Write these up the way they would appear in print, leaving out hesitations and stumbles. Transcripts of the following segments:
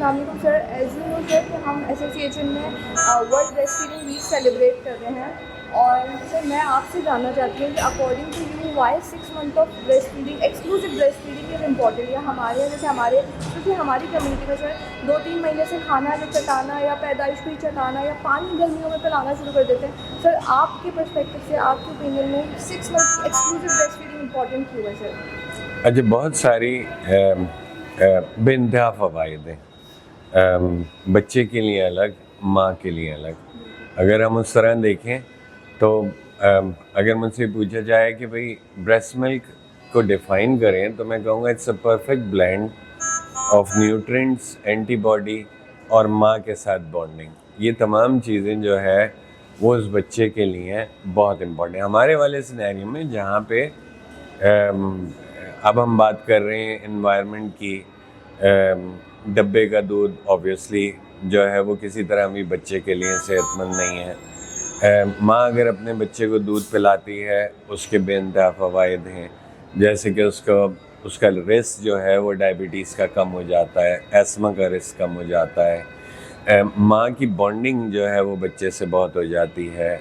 السلام علیکم سر. As you know sir کہ ہم S S C H N میں world breastfeeding week celebrate کر رہے ہیں, اور سر میں آپ سے جاننا چاہتی ہوں کہ according to you why 6 months of breast feeding exclusive breast feeding is important, یا ہمارے یہاں جیسے ہمارے کیونکہ ہماری کمیونٹی میں سر 2-3 مہینے سے کھانا جو چٹانا یا پیدائش بھی چٹانا یا پانی گرمیوں میں پلانا شروع کر دیتے ہیں. سر آپ کے پرسپیکٹو سے, آپ کے اوپینین میں 6 months exclusive breast feeding important کیوں ہے سر؟ اچھا, بہت ساری بے انتہا فوائد ہیں, بچے کے لیے الگ, ماں کے لیے الگ. اگر ہم اس طرح دیکھیں تو اگر مجھ سے پوچھا جائے کہ بھئی بریسٹ ملک کو ڈیفائن کریں تو میں کہوں گا it's a perfect blend of nutrients, antibody اور ماں کے ساتھ بانڈنگ. یہ تمام چیزیں جو ہے وہ اس بچے کے لیے بہت امپورٹنٹ. ہمارے والے سینیریو میں جہاں پہ اب ہم بات کر رہے ہیں انوائرمنٹ کی, ڈبے کا دودھ آبویسلی جو ہے وہ کسی طرح بھی بچے کے لیے صحت مند نہیں ہے. ماں اگر اپنے بچے کو دودھ پلاتی ہے اس کے بے انتہا فوائد ہیں, جیسے کہ اس کا رسک جو ہے وہ ڈائبٹیز کا کم ہو جاتا ہے, ایسما کا رسک کم ہو جاتا ہے, ماں کی بانڈنگ جو ہے وہ بچے سے بہت ہو جاتی ہے,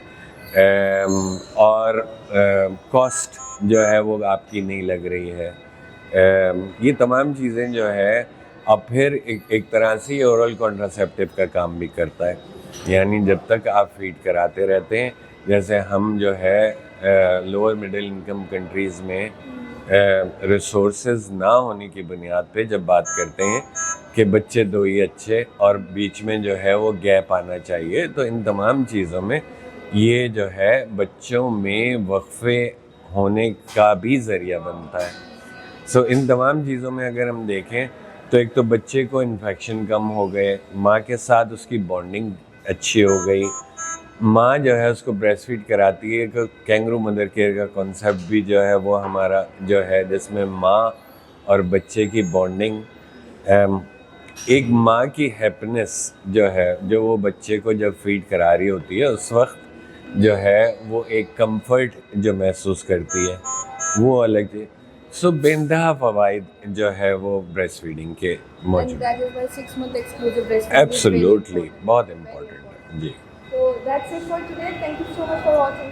اور کاسٹ جو ہے وہ آپ کی نہیں لگ رہی ہے. یہ تمام چیزیں جو ہے اب پھر ایک طرح سے اورل کانٹراسیپٹیو کا کام بھی کرتا ہے. یعنی جب تک آپ فیڈ کراتے رہتے ہیں, جیسے ہم جو ہے لوور مڈل انکم کنٹریز میں ریسورسز نہ ہونے کی بنیاد پہ جب بات کرتے ہیں کہ بچے دو ہی اچھے اور بیچ میں جو ہے وہ گیپ آنا چاہیے, تو ان تمام چیزوں میں یہ جو ہے بچوں میں وقفے ہونے کا بھی ذریعہ بنتا ہے. ان تمام چیزوں میں اگر ہم دیکھیں تو ایک تو بچے کو انفیکشن کم ہو گئے, ماں کے ساتھ اس کی بانڈنگ اچھی ہو گئی, ماں جو ہے اس کو بریسٹ فیڈ کراتی ہے. کہ کینگرو مدر کیئر کا کانسیپٹ بھی جو ہے وہ ہمارا جو ہے جس میں ماں اور بچے کی بانڈنگ, ایک ماں کی ہیپینس جو ہے جو وہ بچے کو جب فیڈ کرا رہی ہوتی ہے اس وقت جو ہے وہ ایک کمفرٹ جو محسوس کرتی ہے وہ الگ ہے. بے انتہا فوائد جو ہے وہ بریسٹ فیڈنگ کے موجود ہیں. ایبسلیوٹلی بہت امپورٹنٹ ہے جی. So that's it for today. Thank you so much for watching.